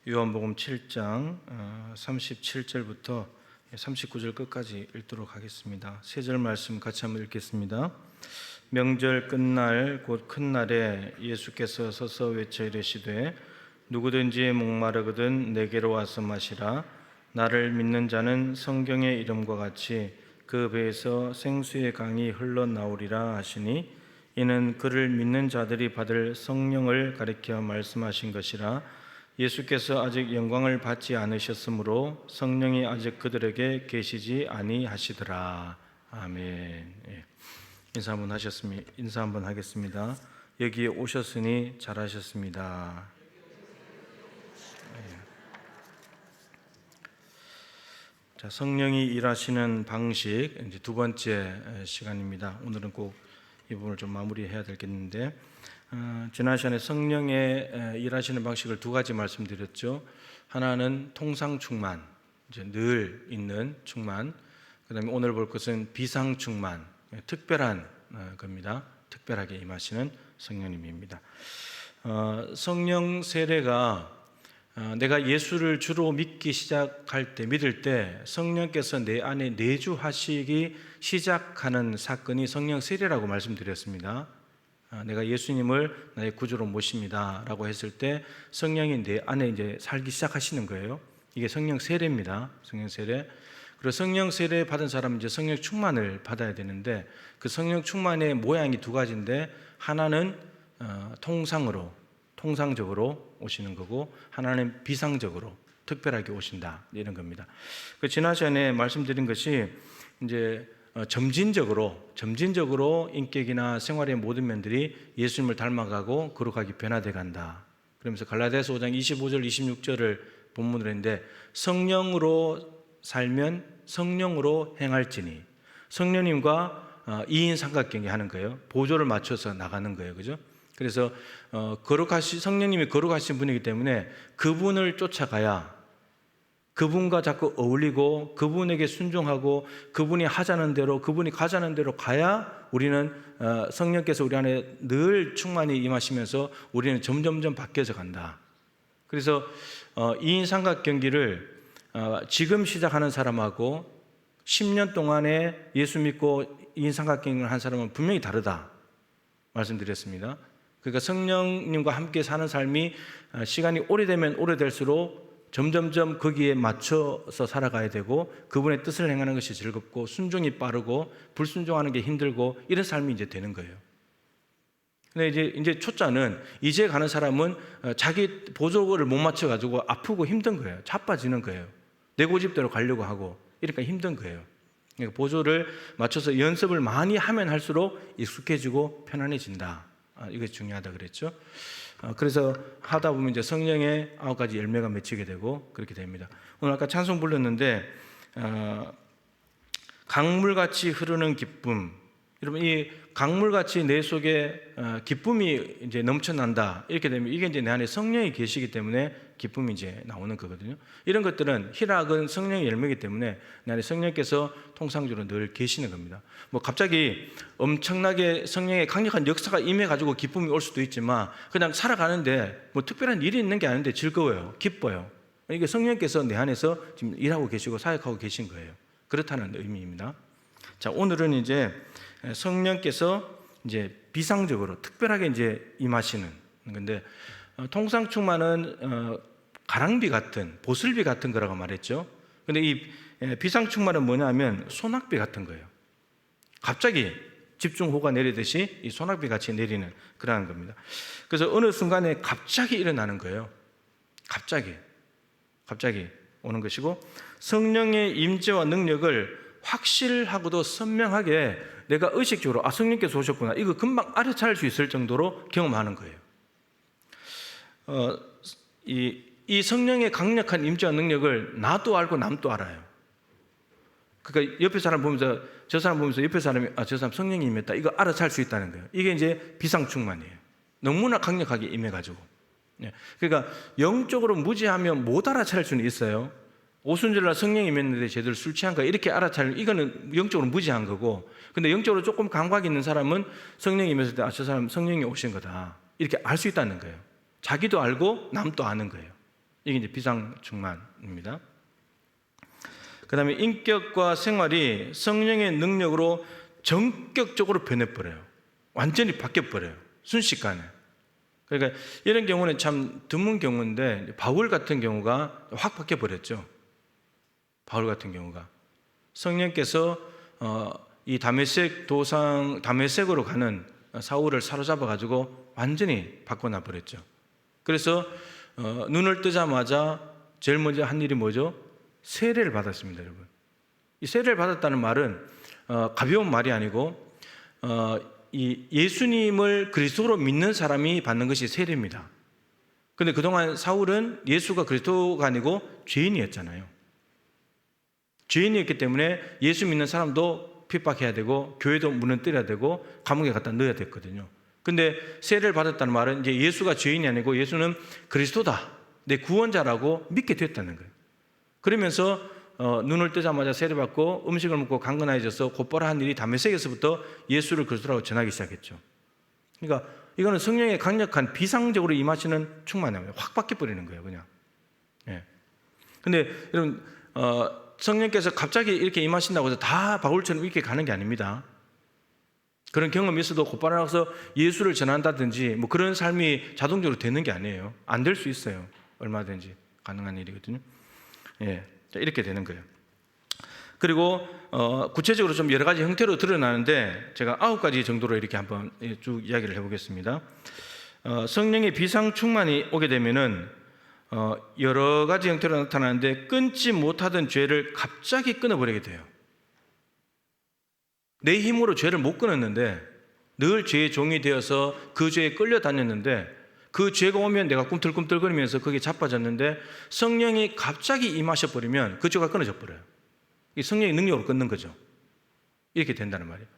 요한복음 7장 37절부터 39절 끝까지 읽도록 하겠습니다. 세 절 말씀 같이 한번 읽겠습니다. 명절 끝날 곧 큰 날에 예수께서 서서 외쳐 이르시되 누구든지 목마르거든 내게로 와서 마시라. 나를 믿는 자는 성경의 이름과 같이 그 배에서 생수의 강이 흘러나오리라 하시니 이는 그를 믿는 자들이 받을 성령을 가리켜 말씀하신 것이라. 예수께서 아직 영광을 받지 않으셨으므로 성령이 아직 그들에게 계시지 아니하시더라. 아멘. 인사 한번 하겠습니다. 여기에 오셨으니 잘하셨습니다. 자, 성령이 일하시는 방식, 이제 두 번째 시간입니다. 오늘은 꼭 이 부분을 좀 마무리해야 되겠는데, 지난 시간에 성령의 일하시는 방식을 두 가지 말씀드렸죠. 하나는 통상 충만, 이제 늘 있는 충만. 그다음에 오늘 볼 것은 비상 충만, 특별한 겁니다. 특별하게 임하시는 성령님입니다. 성령 세례가 내가 예수를 주로 믿기 시작할 때, 믿을 때 성령께서 내 안에 내주하시기 시작하는 사건이 성령 세례라고 말씀드렸습니다. 내가 예수님을 나의 구주로 모십니다 라고 했을 때 성령이 내 안에 이제 살기 시작하시는 거예요. 이게 성령 세례입니다. 성령 세례. 그리고 성령 세례 받은 사람은 이제 성령 충만을 받아야 되는데, 그 성령 충만의 모양이 두 가지인데, 하나는 통상적으로 오시는 거고, 하나는 비상적으로 특별하게 오신다, 이런 겁니다. 그 지난 시간에 말씀드린 것이 이제 점진적으로 인격이나 생활의 모든 면들이 예수님을 닮아가고 거룩하게 변화돼 간다. 그러면서 갈라디아서 5장 25절 26절을 본문으로 했는데, 성령으로 살면 성령으로 행할지니, 성령님과 2인 삼각관계 하는 거예요. 보조를 맞춰서 나가는 거예요. 그죠? 그래서 성령님이 거룩하신 분이기 때문에 그분을 쫓아가야, 그분과 자꾸 어울리고 그분에게 순종하고 그분이 하자는 대로, 그분이 가자는 대로 가야 우리는 성령께서 우리 안에 늘 충만히 임하시면서 우리는 점점점 바뀌어져 간다. 그래서 2인 삼각경기를 지금 시작하는 사람하고 10년 동안에 예수 믿고 2인 삼각경기를 한 사람은 분명히 다르다 말씀드렸습니다. 그러니까 성령님과 함께 사는 삶이 시간이 오래되면 오래될수록 점점점 거기에 맞춰서 살아가야 되고, 그분의 뜻을 행하는 것이 즐겁고 순종이 빠르고 불순종하는 게 힘들고, 이런 삶이 이제 되는 거예요. 근데 이제 초짜는, 이제 가는 사람은 자기 보조를 못 맞춰가지고 아프고 힘든 거예요. 자빠지는 거예요. 내 고집대로 가려고 하고 이러니까 힘든 거예요. 그러니까 보조를 맞춰서 연습을 많이 하면 할수록 익숙해지고 편안해진다. 이게 중요하다 그랬죠. 그래서 하다 보면 이제 성령의 9가지 열매가 맺히게 되고 그렇게 됩니다. 오늘 아까 찬송 불렀는데 강물같이 흐르는 기쁨. 여러분, 이 강물같이 내 속에 기쁨이 이제 넘쳐난다, 이렇게 되면 이게 이제 내 안에 성령이 계시기 때문에 기쁨이 이제 나오는 거거든요. 이런 것들은 희락은 성령의 열매이기 때문에 내 안에 성령께서 통상적으로 늘 계시는 겁니다. 뭐 갑자기 엄청나게 성령의 강력한 역사가 임해가지고 기쁨이 올 수도 있지만, 그냥 살아가는데 뭐 특별한 일이 있는 게 아닌데 즐거워요, 기뻐요. 이게 성령께서 내 안에서 지금 일하고 계시고 사역하고 계신 거예요. 그렇다는 의미입니다. 자, 오늘은 이제 성령께서 이제 비상적으로 특별하게 이제 임하시는 건데, 통상 충만은 가랑비 같은, 보슬비 같은 거라고 말했죠. 근데 이 비상 충만은 뭐냐면 소낙비 같은 거예요. 갑자기 집중호우가 내리듯이 이 소낙비 같이 내리는 그러한 겁니다. 그래서 어느 순간에 갑자기 일어나는 거예요. 갑자기 오는 것이고, 성령의 임재와 능력을 확실하고도 선명하게 내가 의식적으로 성령께서 오셨구나, 이거 금방 알아차릴 수 있을 정도로 경험하는 거예요. 이 성령의 강력한 임재와 능력을 나도 알고 남도 알아요. 그러니까 옆에 사람 보면서, 저 사람 보면서 옆에 사람이 저 사람 성령이 임했다, 이거 알아차릴 수 있다는 거예요. 이게 이제 비상충만이에요. 너무나 강력하게 임해가지고. 그러니까 영적으로 무지하면 못 알아차릴 수는 있어요. 오순절날 성령이 임했는데 제대로 술 취한 거, 이렇게 알아차리는, 이거는 영적으로 무지한 거고, 근데 영적으로 조금 감각이 있는 사람은 성령이 임했을 때 저 사람 성령이 오신 거다, 이렇게 알 수 있다는 거예요. 자기도 알고 남도 아는 거예요. 이게 이제 비상충만입니다. 그 다음에 인격과 생활이 성령의 능력으로 전격적으로 변해버려요. 완전히 바뀌어버려요. 순식간에. 그러니까 이런 경우는 참 드문 경우인데 바울 같은 경우가 확 바뀌어버렸죠. 바울 같은 경우가. 성령께서 이 다메섹으로 가는 사울을 사로잡아가지고 완전히 바꿔놔버렸죠. 그래서 눈을 뜨자마자 제일 먼저 한 일이 뭐죠? 세례를 받았습니다, 여러분. 이 세례를 받았다는 말은 가벼운 말이 아니고 이 예수님을 그리스도로 믿는 사람이 받는 것이 세례입니다. 그런데 그동안 사울은 예수가 그리스도가 아니고 죄인이었잖아요. 죄인이었기 때문에 예수 믿는 사람도 핍박해야 되고 교회도 무너뜨려야 되고 감옥에 갖다 넣어야 됐거든요. 근데 세례를 받았다는 말은 이제 예수가 죄인이 아니고 예수는 그리스도다, 내 구원자라고 믿게 됐다는 거예요. 그러면서 눈을 뜨자마자 세례받고 음식을 먹고 강건해져서 곧바로 한 일이 다메섹에서부터 예수를 그리스도라고 전하기 시작했죠. 그러니까 이거는 성령의 강력한 비상적으로 임하시는 충만함이에요. 확 바뀌어버리는 거예요, 그냥. 예. 근데 여러분 성령께서 갑자기 이렇게 임하신다고 해서 다 바울처럼 이렇게 가는 게 아닙니다. 그런 경험이 있어도 곧바로 나가서 예수를 전한다든지 뭐 그런 삶이 자동적으로 되는 게 아니에요. 안 될 수 있어요. 얼마든지 가능한 일이거든요. 예, 이렇게 되는 거예요. 그리고 구체적으로 좀 여러 가지 형태로 드러나는데 제가 9가지 정도로 이렇게 한번 쭉 이야기를 해보겠습니다. 성령의 비상 충만이 오게 되면은 여러 가지 형태로 나타나는데 끊지 못하던 죄를 갑자기 끊어버리게 돼요. 내 힘으로 죄를 못 끊었는데 늘 죄의 종이 되어서 그 죄에 끌려다녔는데 그 죄가 오면 내가 꿈틀꿈틀거리면서 거기에 자빠졌는데 성령이 갑자기 임하셔버리면 그 죄가 끊어져 버려요. 이 성령의 능력으로 끊는 거죠. 이렇게 된다는 말이에요.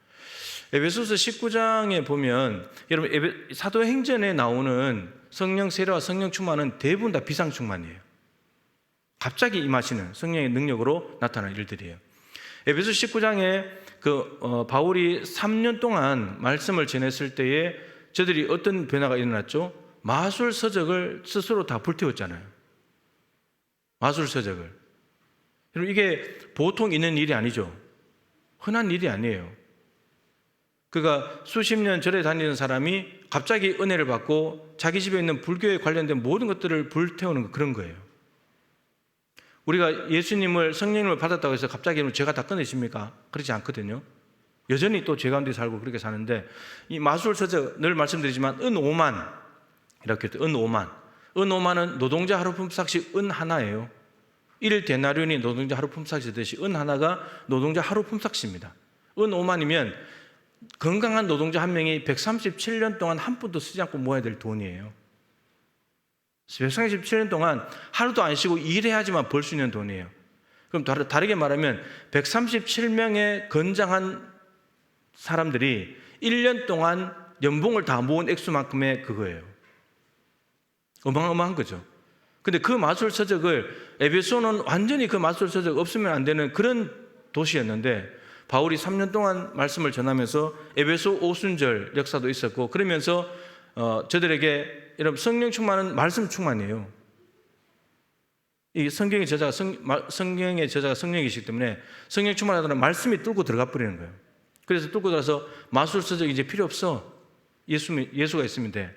에베소서 19장에 보면 여러분 사도행전에 나오는 성령 세례와 성령 충만은 대부분 다 비상충만이에요. 갑자기 임하시는 성령의 능력으로 나타나는 일들이에요. 에베소 19장에 바울이 3년 동안 말씀을 전했을 때에 저들이 어떤 변화가 일어났죠? 마술서적을 스스로 다 불태웠잖아요. 마술서적을. 여러분 이게 보통 있는 일이 아니죠. 흔한 일이 아니에요. 그가 수십 년 절에 다니는 사람이 갑자기 은혜를 받고 자기 집에 있는 불교에 관련된 모든 것들을 불태우는 그런 거예요. 우리가 예수님을 성령님을 받았다고 해서 갑자기 죄가 다 끊어집니까? 그렇지 않거든요. 여전히 또 죄 가운데 살고 그렇게 사는데 이 마술서적 늘 말씀드리지만 은 5만 이렇게 은 5만 은 5만은 노동자 하루 품삯이 은 하나예요. 1데나리온이 노동자 하루 품삯이듯이 은 하나가 노동자 하루 품삯입니다. 은 5만이면 건강한 노동자 한 명이 137년 동안 한 푼도 쓰지 않고 모아야 될 돈이에요. 137년 동안 하루도 안 쉬고 일해야지만 벌 수 있는 돈이에요. 그럼 다르게 말하면 137명의 건장한 사람들이 1년 동안 연봉을 다 모은 액수만큼의 그거예요. 어마어마한 거죠. 근데 그 마술서적을 에베소는 완전히 그 마술서적 없으면 안 되는 그런 도시였는데 바울이 3년 동안 말씀을 전하면서 에베소 오순절 역사도 있었고 그러면서 저들에게 여러분 성령 충만은 말씀 충만이에요. 이 성경의 저자가 성령이시기 때문에 성령 충만하다는 말씀이 뚫고 들어가 버리는 거예요. 그래서 뚫고 들어가서 마술서적 이제 필요 없어. 예수가 있으면 돼.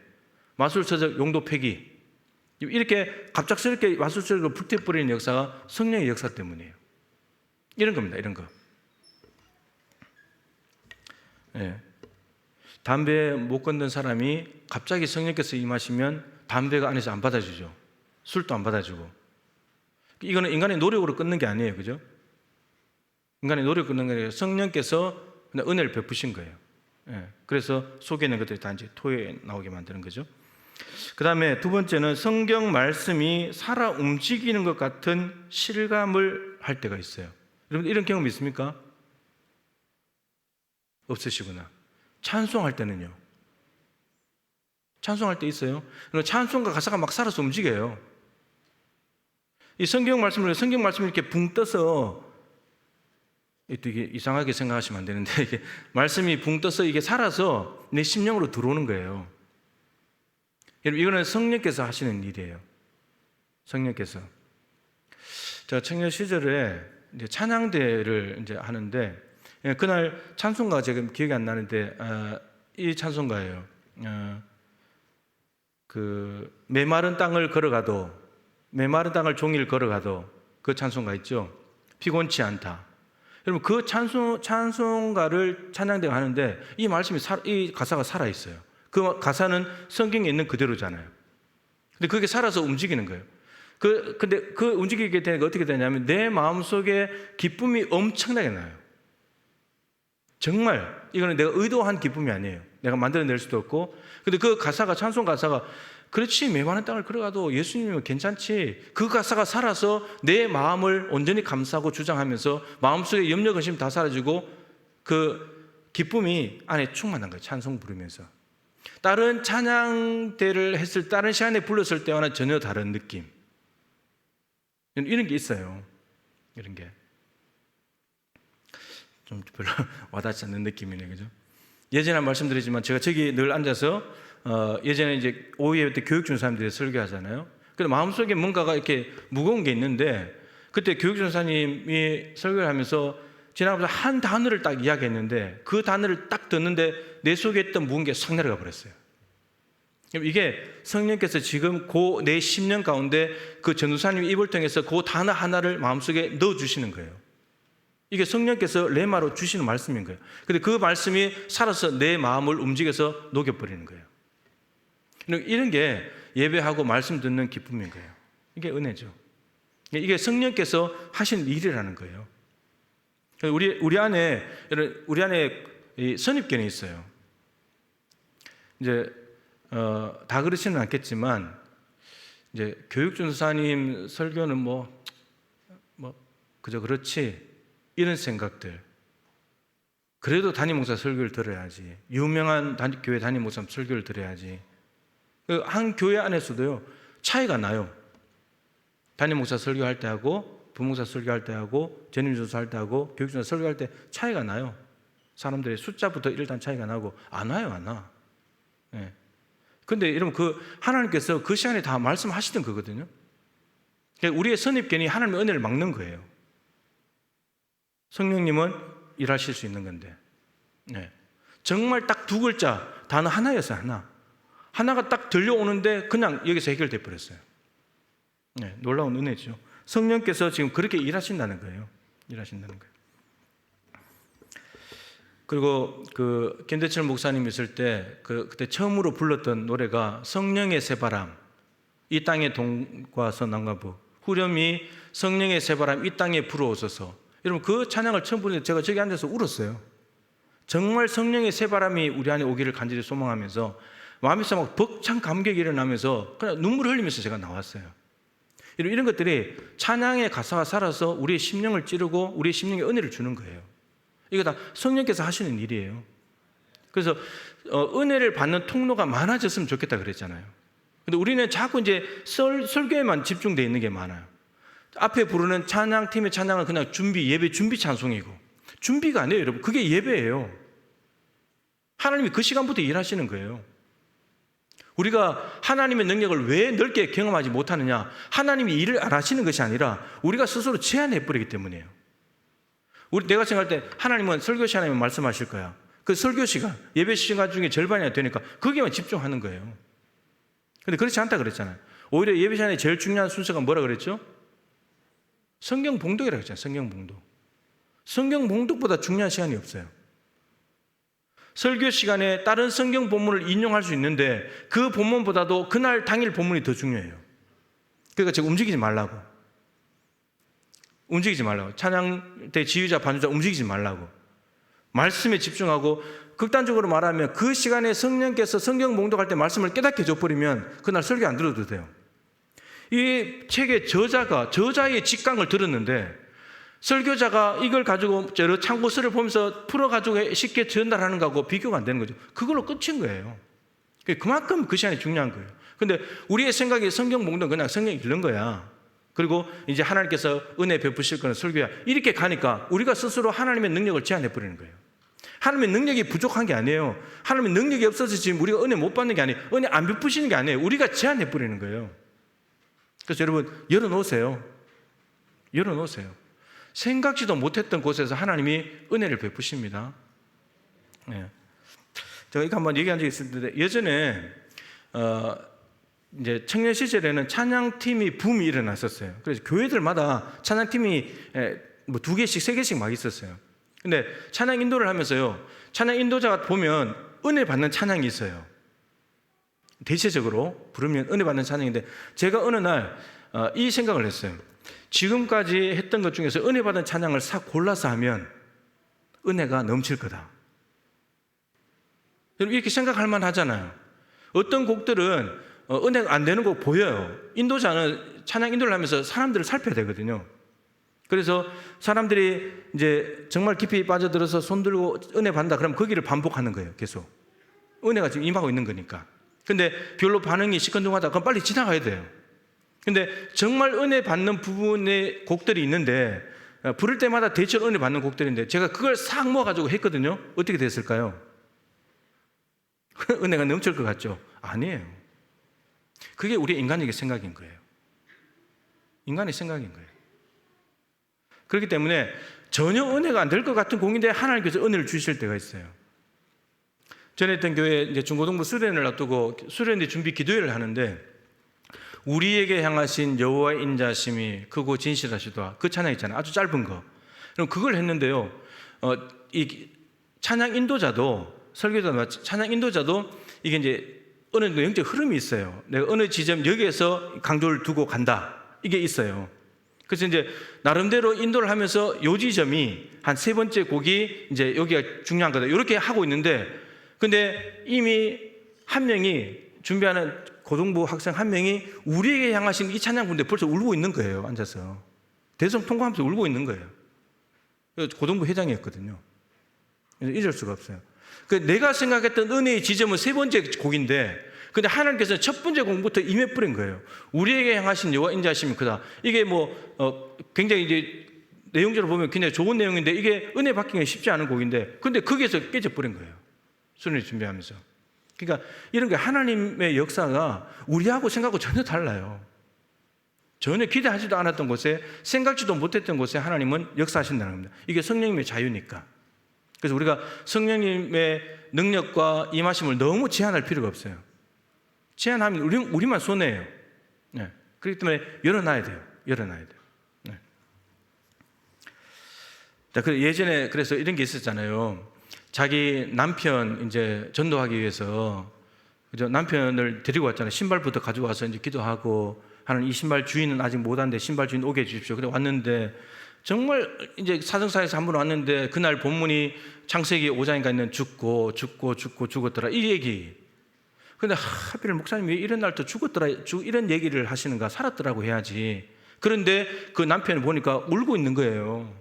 마술서적 용도 폐기. 이렇게 갑작스럽게 마술서적으로 불태워버리는 역사가 성령의 역사 때문이에요. 이런 겁니다. 이런 거. 네. 담배 못 끊는 사람이 갑자기 성령께서 임하시면 담배가 안에서 안 받아주죠. 술도 안 받아주고. 이거는 인간의 노력으로 끊는 게 아니에요. 그죠? 인간의 노력으로 끊는 게 아니라 성령께서 은혜를 베푸신 거예요. 네. 그래서 속에 있는 것들이 다 이제 토에 나오게 만드는 거죠. 그 다음에 두 번째는 성경 말씀이 살아 움직이는 것 같은 실감을 할 때가 있어요. 여러분 이런 경험 있습니까? 없으시구나. 찬송할 때는요. 찬송할 때 있어요. 찬송과 가사가 막 살아서 움직여요. 이 성경 말씀을 이렇게 붕 떠서 이게 이상하게 생각하시면 안 되는데 이게 말씀이 붕 떠서 이게 살아서 내 심령으로 들어오는 거예요. 여러분 이거는 성령께서 하시는 일이에요. 성령께서. 제가 청년 시절에 이제 찬양대를 이제 하는데, 그날 찬송가가 지금 기억이 안 나는데, 이 찬송가예요. 그 메마른 땅을 걸어가도, 메마른 땅을 종일 걸어가도, 그 찬송가 있죠. 피곤치 않다. 여러분, 그 찬송가를 찬양대가 하는데 이 말씀이 이 가사가 살아 있어요. 그 가사는 성경에 있는 그대로잖아요. 근데 그게 살아서 움직이는 거예요. 근데 그 움직이게 되니까 어떻게 되냐면 내 마음속에 기쁨이 엄청나게 나요. 정말 이거는 내가 의도한 기쁨이 아니에요. 내가 만들어낼 수도 없고. 근데 그 가사가, 찬송 가사가, 그렇지, 메마른 땅을 걸어가도 예수님이면 괜찮지. 그 가사가 살아서 내 마음을 온전히 감싸고 주장하면서 마음속에 염려 근심 다 사라지고 그 기쁨이 안에 충만한 거예요. 찬송 부르면서. 다른 찬양대를 했을, 다른 시간에 불렀을 때와는 전혀 다른 느낌. 이런 게 있어요. 이런 게 좀 별로 와닿지 않는 느낌이네요, 그죠? 예전에 말씀드리지만 제가 저기 늘 앉아서 예전에 이제 오후에 때 교육 전사님들이 설교하잖아요. 근데 마음속에 뭔가가 이렇게 무거운 게 있는데 그때 교육 전사님이 설교를 하면서 지나가면서 한 단어를 딱 이야기했는데 그 단어를 딱 듣는데 내 속에 있던 무거운 게 싹 내려가 버렸어요. 이게 성령께서 지금 내 심령 가운데 그 전도사님의 입을 통해서 그 단어 하나를 마음속에 넣어주시는 거예요. 이게 성령께서 레마로 주시는 말씀인 거예요. 근데 그 말씀이 살아서 내 마음을 움직여서 녹여버리는 거예요. 이런 게 예배하고 말씀 듣는 기쁨인 거예요. 이게 은혜죠. 이게 성령께서 하신 일이라는 거예요. 우리 안에 이 선입견이 있어요. 이제 다 그렇지는 않겠지만 이제 교육전도사님 설교는 뭐 그저 그렇지, 이런 생각들. 그래도 담임 목사 설교를 들어야지. 유명한 교회 담임 목사 설교를 들어야지. 한 교회 안에서도요 차이가 나요. 담임 목사 설교할 때 하고 부목사 설교할 때 하고 전임 전도사 할 때 하고 교육전도사 설교할 때 차이가 나요. 사람들의 숫자부터 일단 차이가 나고 안 와요, 안 와. 예. 근데 여러분, 그 하나님께서 그 시간에 다 말씀하시던 거거든요. 우리의 선입견이 하나님의 은혜를 막는 거예요. 성령님은 일하실 수 있는 건데, 네. 정말 딱 두 글자 단어 하나였어요. 하나가 딱 들려오는데 그냥 여기서 해결돼 버렸어요. 네, 놀라운 은혜죠. 성령께서 지금 그렇게 일하신다는 거예요. 일하신다는 거예요. 그리고 그 김대철 목사님 있을 때 그때 처음으로 불렀던 노래가 성령의 새바람 이 땅에 동과서 남가부 후렴이 성령의 새바람 이 땅에 불어오소서. 여러분, 그 찬양을 처음 부르는데 제가 저기 앉아서 울었어요. 정말 성령의 새바람이 우리 안에 오기를 간절히 소망하면서 마음에서 막 벅찬 감격이 일어나면서 그냥 눈물을 흘리면서 제가 나왔어요. 이런 것들이 찬양의 가사가 살아서 우리의 심령을 찌르고 우리의 심령에 은혜를 주는 거예요. 이거 다 성령께서 하시는 일이에요. 그래서 은혜를 받는 통로가 많아졌으면 좋겠다 그랬잖아요. 근데 우리는 자꾸 이제 설교에만 집중되어 있는 게 많아요. 앞에 부르는 찬양팀의 찬양은 그냥 예배 준비 찬송이고, 준비가 아니에요, 여러분. 그게 예배예요. 하나님이 그 시간부터 일하시는 거예요. 우리가 하나님의 능력을 왜 넓게 경험하지 못하느냐? 하나님이 일을 안 하시는 것이 아니라 우리가 스스로 제한해버리기 때문이에요. 내가 생각할 때 하나님은 설교 시간에 말씀하실 거야. 그 설교 시간, 예배 시간 중에 절반이 되니까 거기에만 집중하는 거예요. 근데 그렇지 않다 그랬잖아요. 오히려 예배 시간에 제일 중요한 순서가 뭐라 그랬죠? 성경 봉독이라고 했잖아요. 성경 봉독. 성경 봉독보다 중요한 시간이 없어요. 설교 시간에 다른 성경 본문을 인용할 수 있는데 그 본문보다도 그날 당일 본문이 더 중요해요. 그러니까 제가 움직이지 말라고. 찬양대 지휘자, 반주자 움직이지 말라고. 말씀에 집중하고, 극단적으로 말하면 그 시간에 성령께서 성경 봉독할 때 말씀을 깨닫게 해줘버리면 그날 설교 안 들어도 돼요. 이 책의 저자의 직강을 들었는데 설교자가 이걸 가지고 여러 참고서를 보면서 풀어가지고 쉽게 전달하는 거하고 비교가 안 되는 거죠. 그걸로 끝인 거예요. 그만큼 그 시간이 중요한 거예요. 근데 우리의 생각에 성경 봉독은 그냥 성령이 읽는 거야. 그리고 이제 하나님께서 은혜 베푸실 거는 설교야. 이렇게 가니까 우리가 스스로 하나님의 능력을 제한해버리는 거예요. 하나님의 능력이 부족한 게 아니에요. 하나님의 능력이 없어서 지금 우리가 은혜 못 받는 게 아니에요. 은혜 안 베푸시는 게 아니에요. 우리가 제한해버리는 거예요. 그래서 여러분 열어놓으세요. 열어놓으세요. 생각지도 못했던 곳에서 하나님이 은혜를 베푸십니다. 네. 제가 이거 한번 얘기한 적이 있었는데 예전에 이제 청년 시절에는 찬양팀이 붐이 일어났었어요. 그래서 교회들마다 찬양팀이 뭐 2개씩 3개씩 막 있었어요. 근데 찬양 인도를 하면서요, 찬양 인도자가 보면 은혜 받는 찬양이 있어요. 대체적으로 부르면 은혜 받는 찬양인데, 제가 어느 날 이 생각을 했어요. 지금까지 했던 것 중에서 은혜 받은 찬양을 싹 골라서 하면 은혜가 넘칠 거다. 이렇게 생각할 만하잖아요. 어떤 곡들은 은혜가 안 되는 곡 보여요. 인도자는 찬양 인도를 하면서 사람들을 살펴야 되거든요. 그래서 사람들이 이제 정말 깊이 빠져들어서 손 들고 은혜 받는다 그러면 거기를 반복하는 거예요. 계속 은혜가 지금 임하고 있는 거니까. 근데 별로 반응이 시큰둥하다 그럼 빨리 지나가야 돼요. 근데 정말 은혜 받는 부분의 곡들이 있는데, 부를 때마다 대체로 은혜 받는 곡들인데 제가 그걸 싹 모아가지고 했거든요. 어떻게 됐을까요? 은혜가 넘칠 것 같죠? 아니에요. 그게 우리 인간에게 생각인 거예요. 인간의 생각인 거예요. 그렇기 때문에 전혀 은혜가 안 될 것 같은 곡인데 하나님께서 은혜를 주실 때가 있어요. 전에 있던 교회 이제 중고등부 수련을 앞두고 수련회 준비 기도회를 하는데, 우리에게 향하신 여호와의 인자심이 크고 진실하시도다, 그 찬양 있잖아요. 아주 짧은 거. 그럼 그걸 했는데요. 이 찬양 인도자도, 설교자도 찬양 인도자도 이게 이제 어느 정도 영적 흐름이 있어요. 내가 어느 지점 여기에서 강조를 두고 간다, 이게 있어요. 그래서 이제 나름대로 인도를 하면서 요 지점이 한 3번째 곡이 이제 여기가 중요한 거다, 이렇게 하고 있는데, 근데 이미 한 명이 준비하는 고등부 학생 한 명이 우리에게 향하신 이 찬양 부르는데 벌써 울고 있는 거예요. 앉아서 대성 통과하면서 울고 있는 거예요. 고등부 회장이었거든요. 잊을 수가 없어요. 내가 생각했던 은혜의 지점은 3번째 곡인데, 근데 하나님께서는 첫 번째 곡부터 임해버린 거예요. 우리에게 향하신 여호와 인자하심이 크다. 이게 굉장히 이제 내용적으로 보면 굉장히 좋은 내용인데, 이게 은혜 받기가 쉽지 않은 곡인데, 근데 거기에서 깨져버린 거예요. 수련회 준비하면서. 그러니까 이런 게 하나님의 역사가 우리하고 생각하고 전혀 달라요. 전혀 기대하지도 않았던 곳에, 생각지도 못했던 곳에 하나님은 역사하신다는 겁니다. 이게 성령님의 자유니까. 그래서 우리가 성령님의 능력과 임하심을 너무 제한할 필요가 없어요. 제한하면 우리만 손해예요. 네. 그렇기 때문에 열어놔야 돼요. 열어놔야 돼요. 네. 자, 예전에 그래서 이런 게 있었잖아요. 자기 남편 이제 전도하기 위해서 남편을 데리고 왔잖아요. 신발부터 가지고 와서 이제 기도하고, 하나님 이 신발 주인은 아직 못 왔는데 신발 주인 오게 해주십시오. 그래 왔는데 정말 이제 사정사에서 한 번 왔는데, 그날 본문이 창세기 5장인가 있는 죽었더라, 이 얘기. 근데 하필 목사님이 왜 이런 날 또 죽었더라 이런 얘기를 하시는가, 살았더라고 해야지. 그런데 그 남편을 보니까 울고 있는 거예요.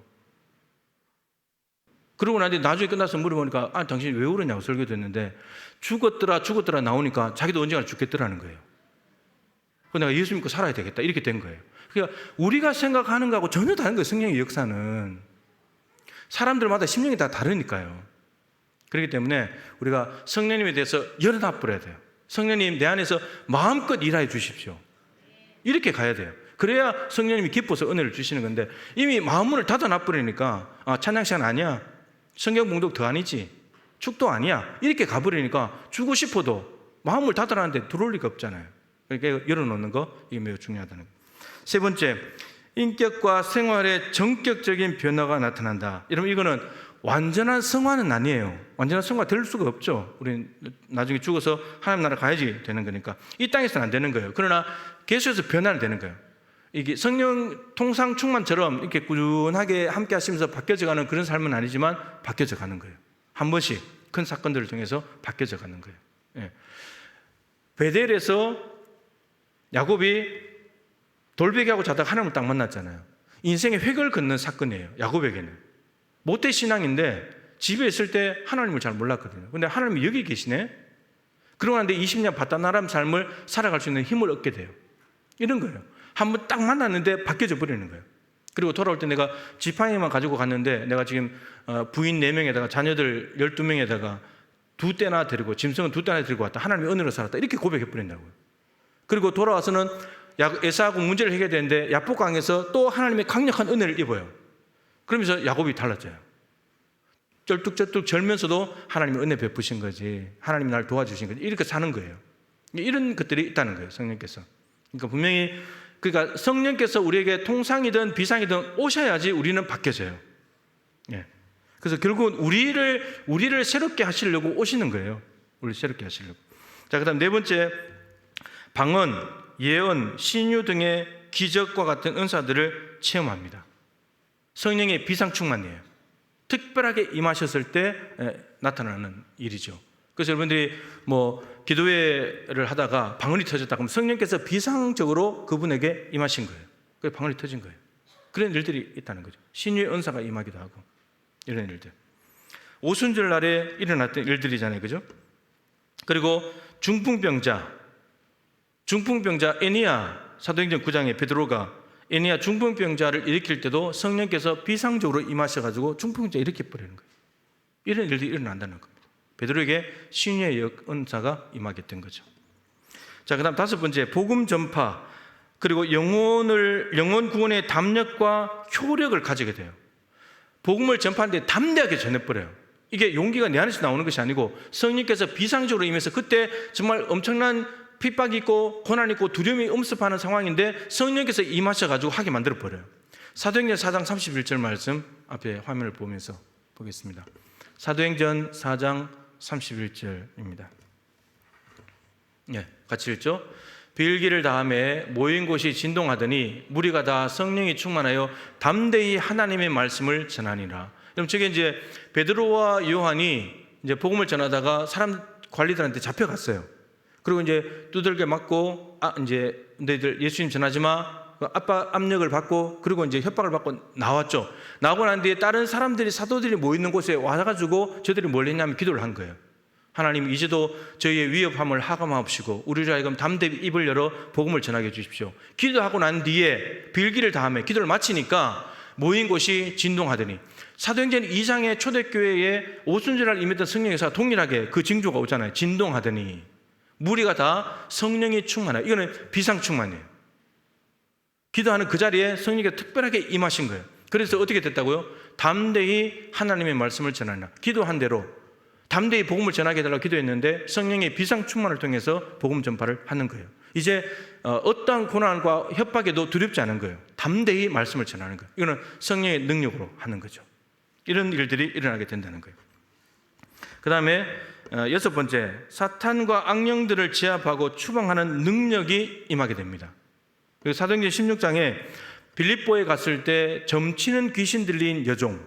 그러고 나중에 끝나서 물어보니까 당신이 왜 울었냐고 설교 듣는데, 죽었더라 나오니까 자기도 언젠가 죽겠더라는 거예요. 그래서 내가 예수 믿고 살아야 되겠다, 이렇게 된 거예요. 그러니까 우리가 생각하는 거하고 전혀 다른 거예요. 성령의 역사는 사람들마다 심령이 다 다르니까요. 그렇기 때문에 우리가 성령님에 대해서 열어놔 버려야 돼요. 성령님 내 안에서 마음껏 일하여 주십시오, 이렇게 가야 돼요. 그래야 성령님이 기뻐서 은혜를 주시는 건데, 이미 마음문을 닫아놔 버리니까 찬양 시간 아니야, 성경 봉독 더 아니지, 축도 아니야, 이렇게 가버리니까 주고 싶어도 마음을 닫아놨는데 들어올 리가 없잖아요. 그러니까 열어놓는 거, 이게 매우 중요하다는 거예요. 3번째, 인격과 생활의 전격적인 변화가 나타난다. 여러분, 이거는 완전한 성화는 아니에요. 완전한 성화 될 수가 없죠. 우리 나중에 죽어서 하나님 나라 가야지 되는 거니까. 이 땅에서는 안 되는 거예요. 그러나 계속해서 변화는 되는 거예요. 이게 성령 통상 충만처럼 이렇게 꾸준하게 함께 하시면서 바뀌어져 가는 그런 삶은 아니지만 바뀌어져 가는 거예요. 한 번씩 큰 사건들을 통해서 바뀌어져 가는 거예요. 예. 베델에서 야곱이 돌베개하고 자다가 하나님을 딱 만났잖아요. 인생의 획을 긋는 사건이에요. 야곱에게는 모태 신앙인데 집에 있을 때 하나님을 잘 몰랐거든요. 근데 하나님이 여기 계시네. 그러고 나는데 20년 바다나람 삶을 살아갈 수 있는 힘을 얻게 돼요. 이런 거예요. 한번 딱 만났는데 바뀌어져 버리는 거예요. 그리고 돌아올 때 내가 지팡이만 가지고 갔는데, 내가 지금 부인 4명에다가 자녀들 12명에다가 2떼나 데리고, 짐승은 2떼나 데리고 왔다, 하나님의 은혜로 살았다, 이렇게 고백해 버린다고요. 그리고 돌아와서는 에사하고 문제를 해결되는데 야복강에서 또 하나님의 강력한 은혜를 입어요. 그러면서 야곱이 달라져요. 쩔뚝쩔뚝 절면서도 하나님의 은혜 베푸신 거지, 하나님이 날 도와주신 거지, 이렇게 사는 거예요. 이런 것들이 있다는 거예요, 성령께서. 그러니까 분명히, 그러니까 성령께서 우리에게 통상이든 비상이든 오셔야지 우리는 바뀌어져요. 예. 그래서 결국은 우리를 새롭게 하시려고 오시는 거예요. 우리 새롭게 하시려고. 자, 그다음 네 번째, 방언, 예언, 신유 등의 기적과 같은 은사들을 체험합니다. 성령의 비상 충만이에요. 특별하게 임하셨을 때 나타나는 일이죠. 그래서 여러분들이 기도회를 하다가 방언이 터졌다 그러면 성령께서 비상적으로 그분에게 임하신 거예요. 그래서 방언이 터진 거예요. 그런 일들이 있다는 거죠. 신유의 은사가 임하기도 하고 이런 일들. 오순절 날에 일어났던 일들이잖아요, 그죠? 그리고 중풍병자 에니야, 사도행전 9장에 베드로가 에니야 중풍병자를 일으킬 때도 성령께서 비상적으로 임하셔가지고 중풍병자 일으켜버리는 거예요. 이런 일들이 일어난다는 겁니다. 베드로에게 신유의 은사가 임하게 된 거죠. 자, 그 다음 다섯 번째, 복음 전파, 그리고 영혼 구원의 담력과 효력을 가지게 돼요. 복음을 전파하는데 담대하게 전해버려요. 이게 용기가 내 안에서 나오는 것이 아니고 성령께서 비상적으로 임해서, 그때 정말 엄청난 핍박이 있고 고난이 있고 두려움이 엄습하는 상황인데 성령께서 임하셔가지고 하게 만들어버려요. 사도행전 4장 31절 말씀 앞에 화면을 보면서 보겠습니다. 사도행전 4장 31절입니다. 네, 같이 읽죠. 빌기를 다음에 모인 곳이 진동하더니 무리가 다 성령이 충만하여 담대히 하나님의 말씀을 전하니라. 그럼 저게 이제 베드로와 요한이 이제 복음을 전하다가 사람 관리들한테 잡혀갔어요. 그리고 이제 두들겨 맞고, 이제 너희들 예수님 전하지 마, 압력을 받고, 그리고 이제 협박을 받고 나왔죠. 나오고 난 뒤에 다른 사람들이, 사도들이 모이는 곳에 와가지고 저들이 뭘 했냐면 기도를 한 거예요. 하나님, 이제도 저희의 위협함을 하감하옵시고 우리를 하여금 담대히 입을 열어 복음을 전하게 해주십시오. 기도하고 난 뒤에 빌기를 다음에 기도를 마치니까 모인 곳이 진동하더니, 사도행전 2장의 초대교회에 오순절날 임했던 성령에서 동일하게 그 징조가 오잖아요. 진동하더니 무리가 다 성령이 충만해요. 이거는 비상 충만이에요. 기도하는 그 자리에 성령이 특별하게 임하신 거예요. 그래서 어떻게 됐다고요? 담대히 하나님의 말씀을 전하나. 기도한 대로 담대히 복음을 전하게 해달라고 기도했는데 성령의 비상 충만을 통해서 복음 전파를 하는 거예요. 이제 어떠한 고난과 협박에도 두렵지 않은 거예요. 담대히 말씀을 전하는 거예요. 이거는 성령의 능력으로 하는 거죠. 이런 일들이 일어나게 된다는 거예요. 그 다음에 여섯 번째, 사탄과 악령들을 제압하고 추방하는 능력이 임하게 됩니다. 사도행전 16장에 빌립보에 갔을 때 점치는 귀신 들린 여종이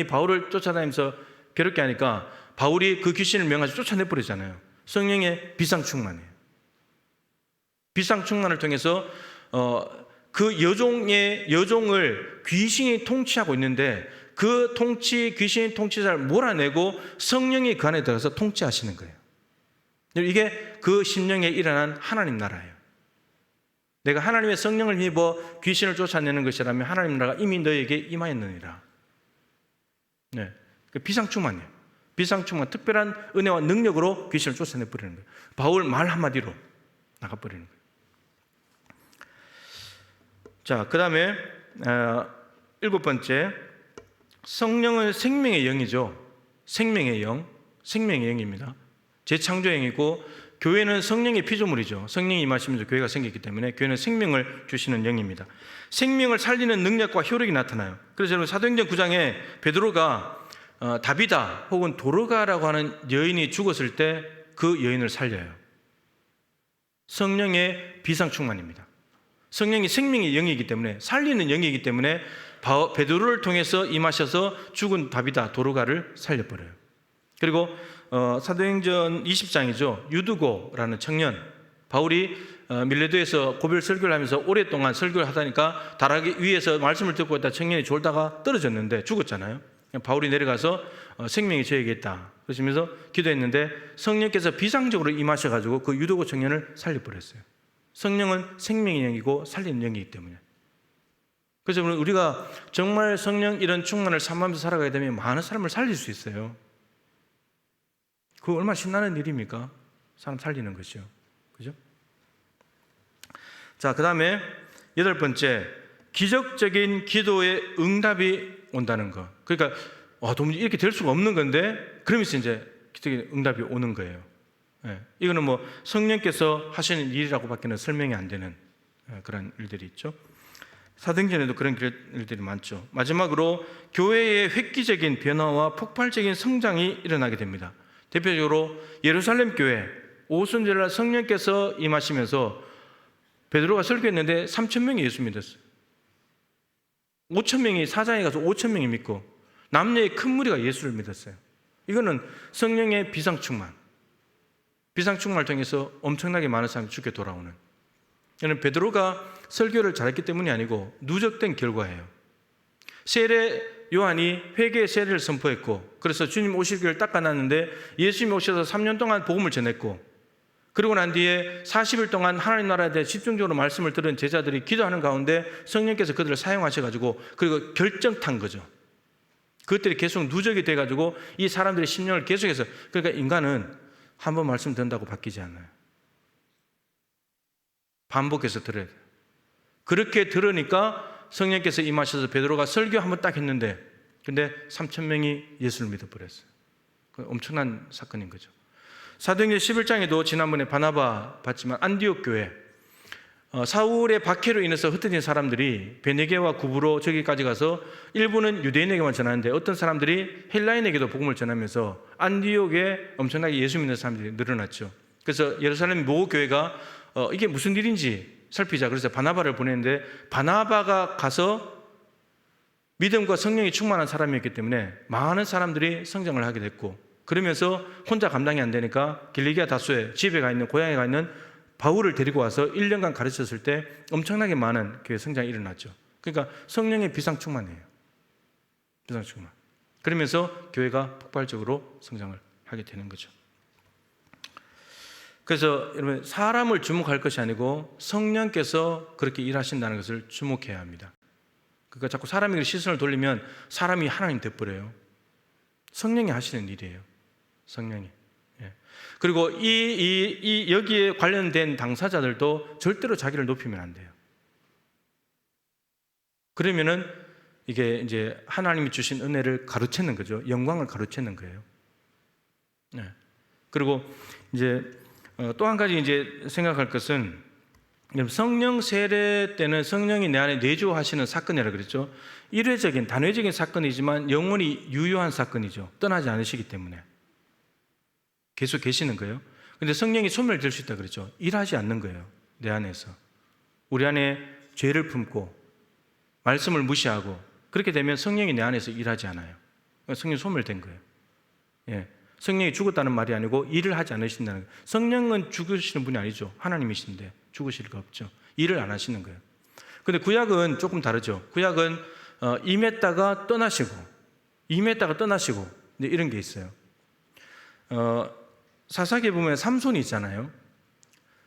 바울을 쫓아다니면서 괴롭게 하니까 바울이 그 귀신을 명하시 쫓아내버리잖아요. 성령의 비상 충만이에요. 비상 충만을 통해서 그 여종을 귀신이 통치하고 있는데 그 귀신의 통치자를 몰아내고 성령이 그 안에 들어가서 통치하시는 거예요. 이게 그 심령에 일어난 하나님 나라예요. 내가 하나님의 성령을 힘입어 귀신을 쫓아내는 것이라면 하나님 나라가 이미 너에게 임하였느니라. 네, 비상충만이에요. 비상충만, 특별한 은혜와 능력으로 귀신을 쫓아내버리는 거예요. 바울 말 한마디로 나가버리는 거예요. 자, 그 다음에 일곱 번째, 성령은 생명의 영이죠. 생명의 영입니다. 재창조의 영이고, 교회는 성령의 피조물이죠. 성령이 임하시면서 교회가 생겼기 때문에 교회는 생명을 주시는 영입니다. 생명을 살리는 능력과 효력이 나타나요. 그래서 여러분 사도행전 9장에 베드로가 다비다 혹은 도르가라고 하는 여인이 죽었을 때 그 여인을 살려요. 성령의 비상충만입니다. 성령이 생명의 영이기 때문에, 살리는 영이기 때문에 베드로를 통해서 임하셔서 죽은 다비다 도르가를 살려버려요. 그리고 사도행전 20장이죠. 유두고라는 청년, 바울이 밀레도에서 고별 설교를 하면서 오랫동안 설교를 하다니까 다락이 위에서 말씀을 듣고 있다 청년이 졸다가 떨어졌는데 죽었잖아요. 바울이 내려가서 생명이 저에게 있다 그러시면서 기도했는데 성령께서 비상적으로 임하셔가지고 그 유두고 청년을 살려버렸어요. 성령은 생명의 영이고 살리는 영이기 때문에. 그래서 우리가 정말 성령 이런 충만을 삼으면서 살아가게 되면 많은 사람을 살릴 수 있어요. 그거 얼마나 신나는 일입니까? 사람 살리는 것이요. 그죠? 자, 그 다음에 8번째, 기적적인 기도의 응답이 온다는 거. 그러니까 도무지 이렇게 될 수가 없는 건데 그러면서 이제 기적적인 응답이 오는 거예요. 이거는 뭐 성령께서 하시는 일이라고밖에는 설명이 안 되는 그런 일들이 있죠. 사도행전에도 그런 일들이 많죠. 마지막으로 교회의 획기적인 변화와 폭발적인 성장이 일어나게 됩니다. 대표적으로 예루살렘 교회 오순절날 성령께서 임하시면서 베드로가 설교했는데 3,000명이 예수 믿었어요. 5,000명이 사장에 가서 5,000명이 믿고 남녀의 큰 무리가 예수를 믿었어요. 이거는 성령의 비상충만, 비상충만을 통해서 엄청나게 많은 사람이 죽게 돌아오는, 이는 베드로가 설교를 잘했기 때문이 아니고 누적된 결과예요. 세례 요한이 회개의 세례를 선포했고, 그래서 주님 오시기를 닦아놨는데 예수님이 오셔서 3년 동안 복음을 전했고, 그리고 난 뒤에 40일 동안 하나님 나라에 대해 집중적으로 말씀을 들은 제자들이 기도하는 가운데 성령께서 그들을 사용하셔가지고, 그리고 결정탄 거죠. 그것들이 계속 누적이 돼가지고 이 사람들의 심령을 계속해서, 그러니까 인간은 한 번 말씀 듣는다고 바뀌지 않아요. 반복해서 들어야 돼요. 그렇게 들으니까 성령께서 임하셔서 베드로가 설교 한번 딱 했는데, 근데 3,000명이 예수를 믿어버렸어요. 엄청난 사건인 거죠. 사도행전 11장에도 지난번에 바나바 봤지만 안디옥 교회, 사울의 박해로 인해서 흩어진 사람들이 베네게와 구브로 저기까지 가서 일부는 유대인에게만 전하는데 어떤 사람들이 헬라인에게도 복음을 전하면서 안디옥에 엄청나게 예수 믿는 사람들이 늘어났죠. 그래서 예루살렘 모 교회가 이게 무슨 일인지 살피자, 그래서 바나바를 보냈는데, 바나바가 가서 믿음과 성령이 충만한 사람이었기 때문에 많은 사람들이 성장을 하게 됐고, 그러면서 혼자 감당이 안 되니까 길리기아 다소에 집에 가 있는, 고향에 가 있는 바울을 데리고 와서 1년간 가르쳤을 때 엄청나게 많은 교회 성장이 일어났죠. 그러니까 성령의 비상충만이에요. 비상충만. 그러면서 교회가 폭발적으로 성장을 하게 되는 거죠. 그래서 여러분, 사람을 주목할 것이 아니고 성령께서 그렇게 일하신다는 것을 주목해야 합니다. 그러니까 자꾸 사람에게 시선을 돌리면 사람이 하나님 돼버려요. 성령이 하시는 일이에요. 성령이. 그리고 여기에 관련된 당사자들도 절대로 자기를 높이면 안 돼요. 그러면은 이게 이제 하나님이 주신 은혜를 가로채는 거죠. 영광을 가로채는 거예요. 그리고 이제 또 한 가지 이제 생각할 것은, 성령 세례 때는 성령이 내 안에 내주하시는 사건이라 그랬죠. 일회적인, 단회적인 사건이지만 영원히 유효한 사건이죠. 떠나지 않으시기 때문에 계속 계시는 거예요. 근데 성령이 소멸될 수 있다 그랬죠. 일하지 않는 거예요. 내 안에서 우리 안에 죄를 품고 말씀을 무시하고, 그렇게 되면 성령이 내 안에서 일하지 않아요. 성령이 소멸된 거예요. 성령이 죽었다는 말이 아니고 일을 하지 않으신다는 거예요. 성령은 죽으시는 분이 아니죠. 하나님이신데 죽으실 리가 없죠. 일을 안 하시는 거예요. 근데 구약은 조금 다르죠. 구약은 임했다가 떠나시고, 임했다가 떠나시고, 이런 게 있어요. 사사기에 보면 삼손이 있잖아요.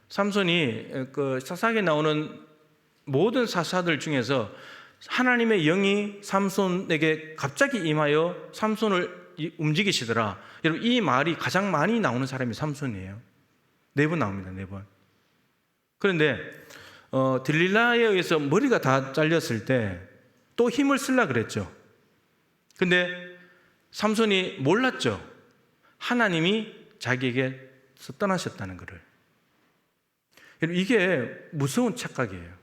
삼손이 그 사사기에 나오는 모든 사사들 중에서 하나님의 영이 삼손에게 갑자기 임하여 삼손을 움직이시더라. 여러분, 이 말이 가장 많이 나오는 사람이 삼손이에요. 4번 나옵니다. 4번. 그런데 들릴라에 의해서 머리가 다 잘렸을 때 또 힘을 쓰려고 그랬죠. 근데 삼손이 몰랐죠. 하나님이 자기에게서 떠나셨다는 것을. 이게 무서운 착각이에요.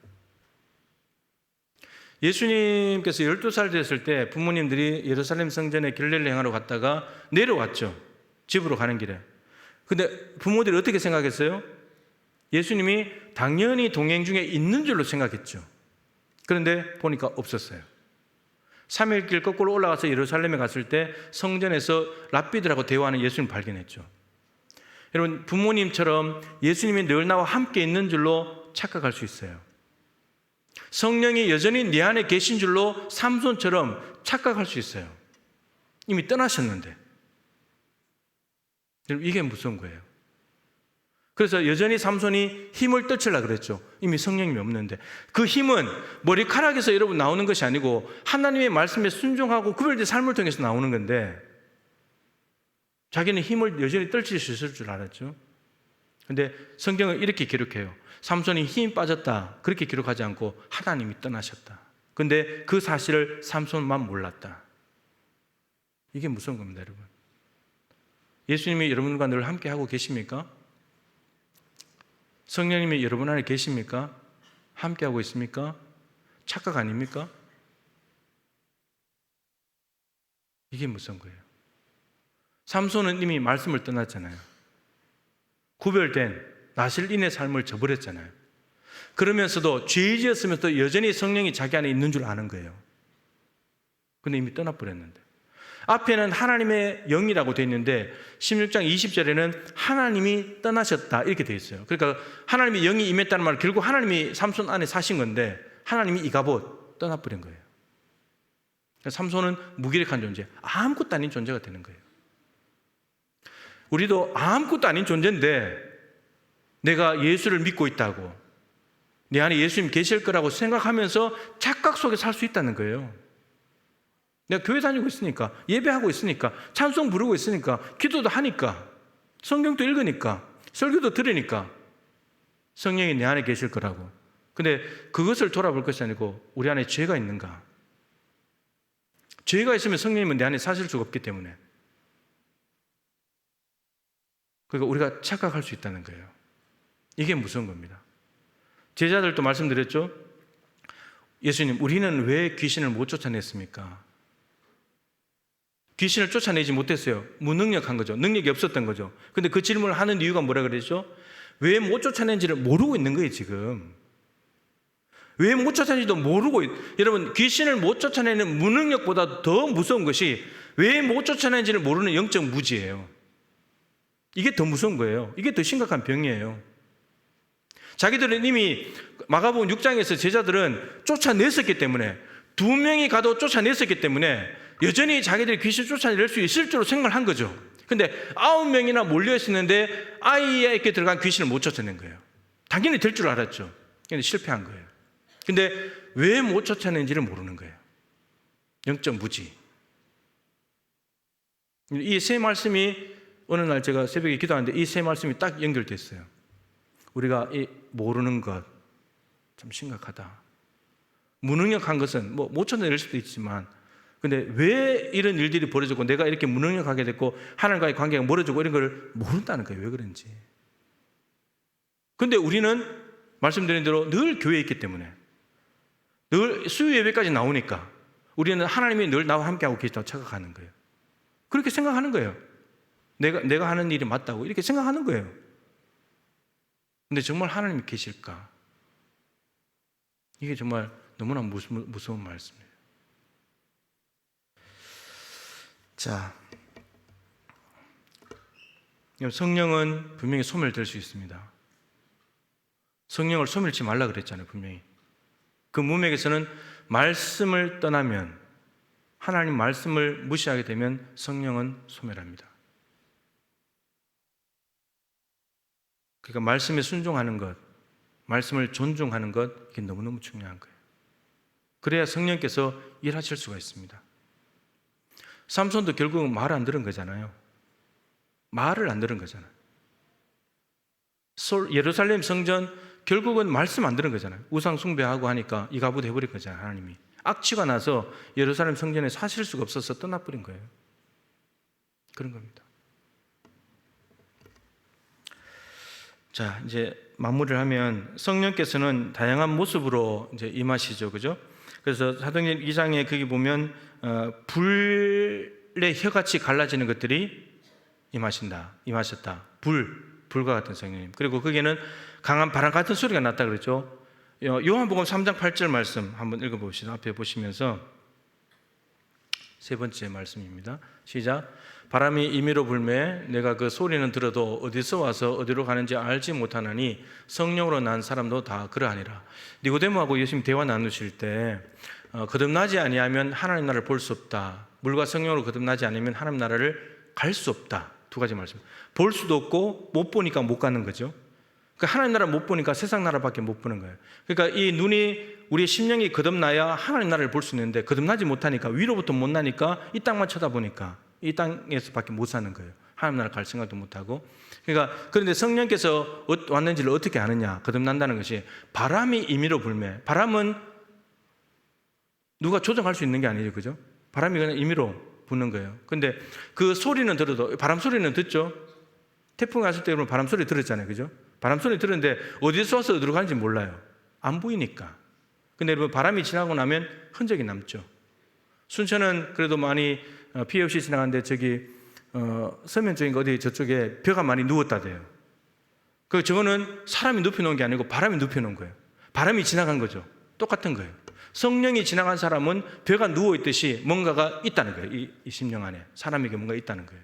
예수님께서 12살 됐을 때 부모님들이 예루살렘 성전에 결례를 행하러 갔다가 내려왔죠. 집으로 가는 길에. 근데 부모들이 어떻게 생각했어요? 예수님이 당연히 동행 중에 있는 줄로 생각했죠. 그런데 보니까 없었어요. 3일 길 거꾸로 올라가서 예루살렘에 갔을 때 성전에서 랍비들하고 대화하는 예수님을 발견했죠. 여러분, 부모님처럼 예수님이 늘 나와 함께 있는 줄로 착각할 수 있어요. 성령이 여전히 내 안에 계신 줄로 삼손처럼 착각할 수 있어요. 이미 떠나셨는데. 여러분, 이게 무서운 거예요. 그래서 여전히 삼손이 힘을 떨치려고 그랬죠. 이미 성령님이 없는데. 그 힘은 머리카락에서 여러분 나오는 것이 아니고 하나님의 말씀에 순종하고 구별된 삶을 통해서 나오는 건데, 자기는 힘을 여전히 떨칠 수 있을 줄 알았죠. 근데 성경은 이렇게 기록해요. 삼손이 힘이 빠졌다. 그렇게 기록하지 않고 하나님이 떠나셨다. 근데 그 사실을 삼손만 몰랐다. 이게 무서운 겁니다, 여러분. 예수님이 여러분과 늘 함께 하고 계십니까? 성령님이 여러분 안에 계십니까? 함께 하고 있습니까? 착각 아닙니까? 이게 무서운 거예요. 삼손은 이미 말씀을 떠났잖아요. 구별된 나실인의 삶을 저버렸잖아요. 그러면서도 죄 지었으면서도 여전히 성령이 자기 안에 있는 줄 아는 거예요. 근데 이미 떠나버렸는데, 앞에는 하나님의 영이라고 되어 있는데 16장 20절에는 하나님이 떠나셨다 이렇게 되어 있어요. 그러니까 하나님의 영이 임했다는 말은 결국 하나님이 삼손 안에 사신 건데 하나님이 이가봇 떠나버린 거예요. 그러니까 삼손은 무기력한 존재, 아무것도 아닌 존재가 되는 거예요. 우리도 아무것도 아닌 존재인데 내가 예수를 믿고 있다고, 내 안에 예수님 계실 거라고 생각하면서 착각 속에 살 수 있다는 거예요. 내가 교회 다니고 있으니까, 예배하고 있으니까, 찬송 부르고 있으니까, 기도도 하니까, 성경도 읽으니까, 설교도 들으니까 성령이 내 안에 계실 거라고. 근데 그것을 돌아볼 것이 아니고 우리 안에 죄가 있는가? 죄가 있으면 성령님은 내 안에 사실 수가 없기 때문에, 그러니까 우리가 착각할 수 있다는 거예요. 이게 무서운 겁니다. 제자들도 말씀드렸죠. 예수님, 우리는 왜 귀신을 못 쫓아냈습니까? 귀신을 쫓아내지 못했어요. 무능력한 거죠. 능력이 없었던 거죠. 근데 그 질문을 하는 이유가 뭐라 그랬죠? 왜 못 쫓아낸지를 모르고 있는 거예요, 지금. 왜 못 쫓아내는지도 모르고 여러분, 귀신을 못 쫓아내는 무능력보다 더 무서운 것이 왜 못 쫓아내는지를 모르는 영적 무지예요. 이게 더 무서운 거예요. 이게 더 심각한 병이에요. 자기들은 이미 마가복음 6장에서 제자들은 쫓아냈었기 때문에, 2명이 가도 쫓아냈었기 때문에 여전히 자기들이 귀신 쫓아낼 수 있을 줄로 생각을 한 거죠. 근데 9명이나 몰려 있었는데 아이에게 들어간 귀신을 못 쫓아낸 거예요. 당연히 될 줄 알았죠. 근데 실패한 거예요. 근데 왜 못 쫓아낸지를 모르는 거예요. 영적 무지. 이 세 말씀이 어느 날 제가 새벽에 기도하는데 이 세 말씀이 딱 연결됐어요. 우리가 이 모르는 것 참 심각하다. 무능력한 것은 뭐 못 쫓아낼 수도 있지만, 근데 왜 이런 일들이 벌어지고 내가 이렇게 무능력하게 됐고 하나님과의 관계가 멀어지고 이런 걸 모른다는 거예요. 왜 그런지. 근데 우리는 말씀드린 대로 늘 교회에 있기 때문에, 늘 수요 예배까지 나오니까 우리는 하나님이 늘 나와 함께하고 계시다고 착각하는 거예요. 그렇게 생각하는 거예요. 내가 하는 일이 맞다고 이렇게 생각하는 거예요. 근데 정말 하나님이 계실까? 이게 정말 너무나 무서운 말씀이에요. 자, 성령은 분명히 소멸될 수 있습니다. 성령을 소멸치 말라 그랬잖아요, 분명히. 그 문맥에서는 말씀을 떠나면, 하나님 말씀을 무시하게 되면 성령은 소멸합니다. 그러니까 말씀에 순종하는 것, 말씀을 존중하는 것, 이게 너무너무 중요한 거예요. 그래야 성령께서 일하실 수가 있습니다. 삼손도 결국은 말을 안 들은 거잖아요. 말을 안 들은 거잖아요. 예루살렘 성전 결국은 말씀 안 들은 거잖아요. 우상 숭배하고 하니까 이가봇 해버린 거잖아요, 하나님이. 악취가 나서 예루살렘 성전에 사실 수가 없어서 떠나버린 거예요. 그런 겁니다. 자, 이제 마무리를 하면 성령께서는 다양한 모습으로 이제 임하시죠, 그죠? 그래서 사도행전 2장에 거기 보면 불의 혀같이 갈라지는 것들이 임하셨다. 불과 같은 성령님. 그리고 거기에는 강한 바람 같은 소리가 났다 그랬죠. 요한복음 3장 8절 말씀 한번 읽어봅시다. 앞에 보시면서 세 번째 말씀입니다. 시작. 바람이 임의로 불매 내가 그 소리는 들어도 어디서 와서 어디로 가는지 알지 못하나니 성령으로 난 사람도 다 그러하니라. 니고데모하고 예수님 대화 나누실 때 거듭나지 아니하면 하나님 나라를 볼 수 없다. 물과 성령으로 거듭나지 않으면 하나님 나라를 갈 수 없다. 두 가지 말씀. 볼 수도 없고 못 보니까 못 가는 거죠. 그러니까 하나님 나라 못 보니까 세상 나라밖에 못 보는 거예요. 그러니까 이 눈이, 우리의 심령이 거듭나야 하나님 나라를 볼 수 있는데 거듭나지 못하니까, 위로부터 못 나니까 이 땅만 쳐다보니까 이 땅에서밖에 못 사는 거예요. 하나님 나라 갈 생각도 못하고. 그러니까 그런데 성령께서 왔는지를 어떻게 아느냐 거듭난다는 것이 바람이 임의로 불매. 바람은 누가 조정할 수 있는 게 아니죠, 그죠? 바람이 그냥 임의로 부는 거예요. 근데 그 소리는 들어도 바람 소리는 듣죠. 태풍이 왔을 때 여러분 바람 소리 들었잖아요, 그죠? 바람 소리 들었는데 어디서 와서 어디로 가는지 몰라요. 안 보이니까. 근데 여러분 바람이 지나고 나면 흔적이 남죠. 순천은 그래도 많이 피해 없이 지나갔는데 저기 서면 쪽인가 어디 저쪽에 벼가 많이 누웠다대요. 그 저거는 사람이 눕혀놓은 게 아니고 바람이 눕혀놓은 거예요. 바람이 지나간 거죠. 똑같은 거예요. 성령이 지나간 사람은 벼가 누워있듯이 뭔가가 있다는 거예요. 이 심령 안에 사람에게 뭔가 있다는 거예요.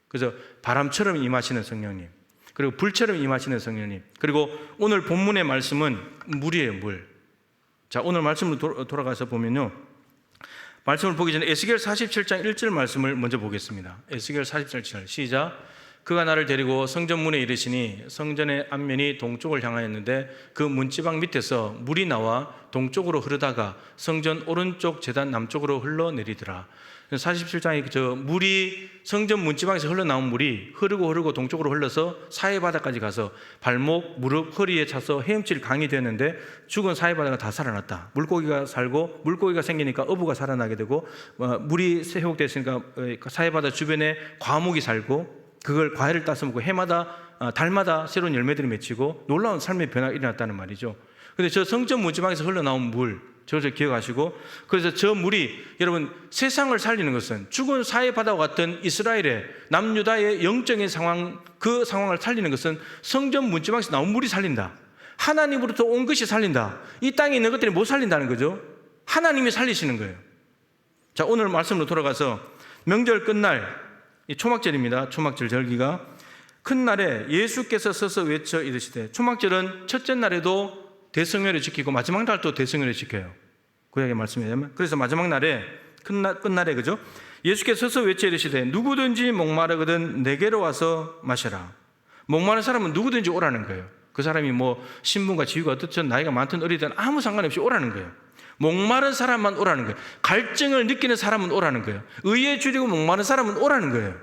그래서 바람처럼 임하시는 성령님, 그리고 불처럼 임하시는 성령님, 그리고 오늘 본문의 말씀은 물이에요, 물. 자, 오늘 말씀으로 돌아가서 보면요, 말씀을 보기 전에 에스겔 47장 1절 말씀을 먼저 보겠습니다. 에스겔 47장 1절 시작. 그가 나를 데리고 성전 문에 이르시니 성전의 앞면이 동쪽을 향하였는데 그 문지방 밑에서 물이 나와 동쪽으로 흐르다가 성전 오른쪽 제단 남쪽으로 흘러내리더라. 47장에 저 물이 성전 문지방에서 흘러나온 물이 흐르고 동쪽으로 흘러서 사해바다까지 가서 발목, 무릎, 허리에 차서 헤엄칠 강이 되었는데 죽은 사해바다가 다 살아났다. 물고기가 살고 물고기가 생기니까 어부가 살아나게 되고 물이 회복됐으니까 사해바다 주변에 과목이 살고 그걸 과일을 따서 먹고 해마다 달마다 새로운 열매들이 맺히고 놀라운 삶의 변화가 일어났다는 말이죠. 그런데 저 성전 문지방에서 흘러나온 물 저걸 기억하시고, 그래서 저 물이 여러분 세상을 살리는 것은 죽은 사해바다와 같은 이스라엘의 남유다의 영적인 상황, 그 상황을 살리는 것은 성전 문지방에서 나온 물이 살린다. 하나님으로부터 온 것이 살린다. 이 땅에 있는 것들이 못 살린다는 거죠. 하나님이 살리시는 거예요. 자, 오늘 말씀으로 돌아가서 명절 끝날 이 초막절입니다. 초막절 절기가 큰 날에 예수께서 서서 외쳐 이르시되, 초막절은 첫째 날에도 대성회를 지키고 마지막 날도 대성회를 지켜요. 구약의 말씀이냐면, 그래서 마지막 날에 끝날에 그죠? 예수께서 서서 외쳐 이르시되 누구든지 목마르거든 내게로 와서 마셔라. 목마른 사람은 누구든지 오라는 거예요. 그 사람이 뭐 신분과 지위가 어떻든 나이가 많든 어리든 아무 상관없이 오라는 거예요. 목마른 사람만 오라는 거예요. 갈증을 느끼는 사람은 오라는 거예요. 의에 줄이고 목마른 사람은 오라는 거예요.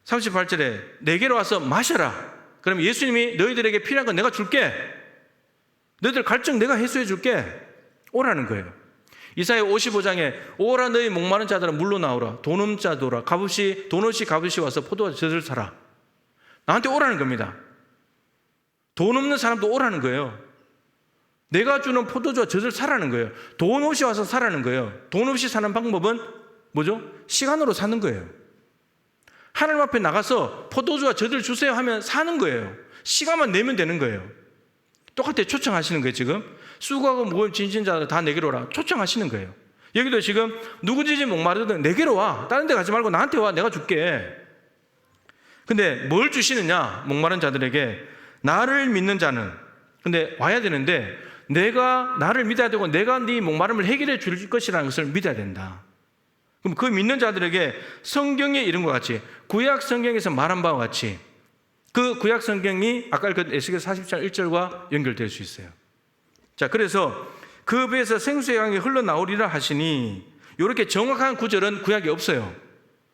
38절에 내게로 와서 마셔라. 그럼 예수님이 너희들에게 필요한 건 내가 줄게. 너희들 갈증 내가 해소해 줄게. 오라는 거예요. 이사야 55장에 오라 너희 목마른 자들은 물로 나오라. 돈 없는 자들아 돈 없이 값없이 와서 포도와 젖을 사라. 나한테 오라는 겁니다. 돈 없는 사람도 오라는 거예요. 내가 주는 포도주와 젖을 사라는 거예요. 돈 없이 와서 사라는 거예요. 돈 없이 사는 방법은 뭐죠? 시간으로 사는 거예요. 하나님 앞에 나가서 포도주와 젖을 주세요 하면 사는 거예요. 시간만 내면 되는 거예요. 똑같아 초청하시는 거예요. 지금 수고하고 무거운 짐진 자들 다 내게로 오라 초청하시는 거예요. 여기도 지금 누구든지 목마르든 내게로 와. 다른 데 가지 말고 나한테 와. 내가 줄게. 근데 뭘 주시느냐? 목마른 자들에게 나를 믿는 자는, 근데 와야 되는데 내가 나를 믿어야 되고 내가 네 목마름을 해결해 줄 것이라는 것을 믿어야 된다. 그럼 그 믿는 자들에게 성경에 이런 것 같이, 구약 성경에서 말한 바와 같이 그 구약 성경이 아까 그 에스겔 40장 1절과 연결될 수 있어요. 자, 그래서 그 배에서 생수의 강이 흘러나오리라 하시니, 이렇게 정확한 구절은 구약에 없어요.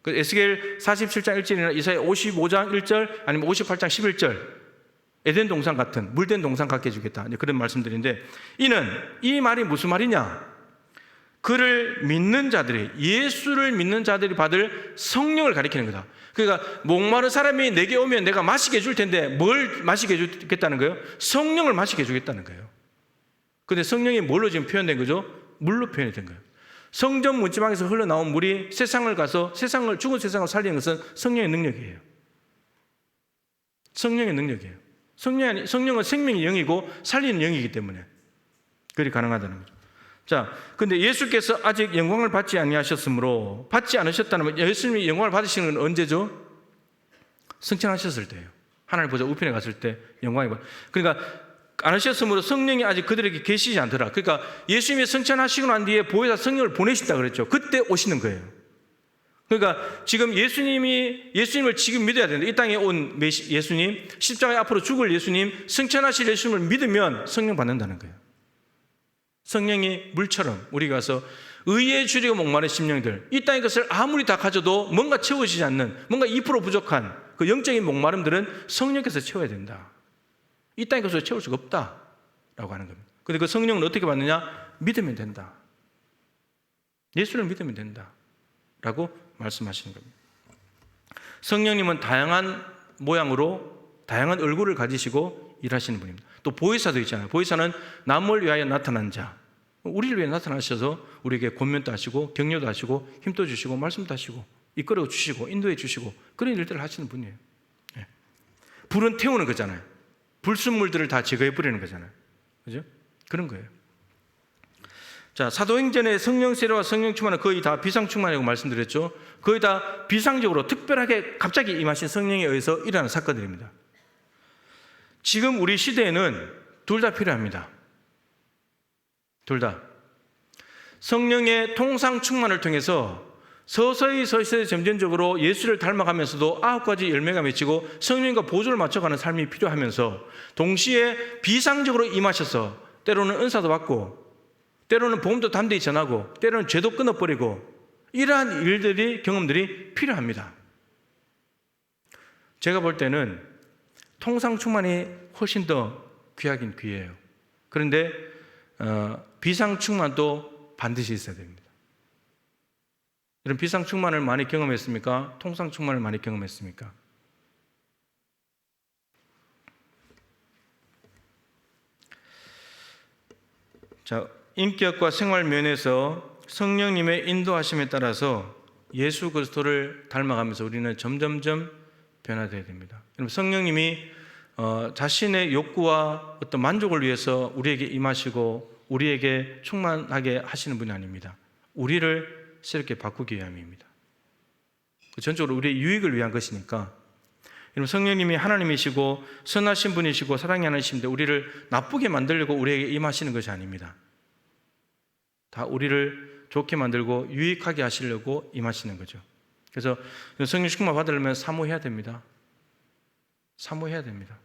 그 에스겔 47장 1절이나 이사야 55장 1절 아니면 58장 11절 에덴 동산 같은 물된 동산 갖게 해주겠다, 그런 말씀들인데, 이 말이 무슨 말이냐? 그를 믿는 자들이, 예수를 믿는 자들이 받을 성령을 가리키는 거다. 그러니까 목마른 사람이 내게 오면 내가 마시게 해줄 텐데 뭘 마시게 해주겠다는 거예요? 성령을 마시게 해주겠다는 거예요. 근데 성령이 뭘로 지금 표현된 거죠? 물로 표현이 된 거예요. 성전 문지방에서 흘러나온 물이 세상을 가서 죽은 세상을 살리는 것은 성령의 능력이에요. 성령의 능력이에요. 성령은 생명의 영이고 살리는 영이기 때문에 그리 가능하다는 거죠. 자, 근데 예수께서 아직 영광을 받지 아니하셨으므로, 받지 않으셨다는, 예수님이 영광을 받으시는 건 언제죠? 승천하셨을 때예요. 하나님 보좌 우편에 갔을 때 영광이 받. 그러니까 안 하셨으므로 성령이 아직 그들에게 계시지 않더라. 그러니까 예수님이 승천하시고 난 뒤에 보혜사 성령을 보내신다 그랬죠. 그때 오시는 거예요. 그러니까 지금 예수님을 지금 믿어야 되는데, 이 땅에 온 예수님, 십자가에 앞으로 죽을 예수님, 승천하실 예수님을 믿으면 성령 받는다는 거예요. 성령이 물처럼 우리가 가서 의에 줄이고 목마른 심령들, 이 땅의 것을 아무리 다 가져도 뭔가 채워지지 않는, 뭔가 2% 부족한 그 영적인 목마름들은 성령께서 채워야 된다. 이 땅의 것을 채울 수가 없다라고 하는 겁니다. 근데 그 성령은 어떻게 받느냐? 믿으면 된다. 예수를 믿으면 된다라고 말씀하시는 겁니다. 성령님은 다양한 모양으로 다양한 얼굴을 가지시고 일하시는 분입니다. 또 보혜사도 있잖아요. 보혜사는 남을 위하여 나타난 자, 우리를 위해 나타나셔서 우리에게 권면도 하시고 격려도 하시고 힘도 주시고 말씀도 하시고 이끌어 주시고 인도해 주시고 그런 일들을 하시는 분이에요. 네. 불은 태우는 거잖아요. 불순물들을 다 제거해 버리는 거잖아요. 그죠? 그런 거예요. 자, 사도행전의 성령 세례와 성령 충만은 거의 다 비상 충만이라고 말씀드렸죠. 거의 다 비상적으로 특별하게 갑자기 임하신 성령에 의해서 일어나는 사건들입니다. 지금 우리 시대에는 둘 다 필요합니다. 둘 다. 성령의 통상 충만을 통해서 서서히 점진적으로 예수를 닮아가면서도 9가지 열매가 맺히고 성령과 보조를 맞춰가는 삶이 필요하면서 동시에 비상적으로 임하셔서 때로는 은사도 받고 때로는 복음도 담대히 전하고 때로는 죄도 끊어버리고 이러한 일들이 경험들이 필요합니다. 제가 볼 때는 통상 충만이 훨씬 더 귀하긴 귀해요. 그런데 비상 충만도 반드시 있어야 됩니다. 이런 비상 충만을 많이 경험했습니까? 통상 충만을 많이 경험했습니까? 자, 인격과 생활 면에서 성령님의 인도하심에 따라서 예수 그리스도를 닮아가면서 우리는 점점점 변화되어야 됩니다. 여러분, 성령님이 자신의 욕구와 어떤 만족을 위해서 우리에게 임하시고 우리에게 충만하게 하시는 분이 아닙니다. 우리를 새롭게 바꾸기 위함입니다. 전적으로 우리의 유익을 위한 것이니까. 여러분, 성령님이 하나님이시고 선하신 분이시고 사랑이 하나님이신데 우리를 나쁘게 만들려고 우리에게 임하시는 것이 아닙니다. 다 우리를 좋게 만들고 유익하게 하시려고 임하시는 거죠. 그래서 성령 충만 받으려면 사모해야 됩니다. 사모해야 됩니다.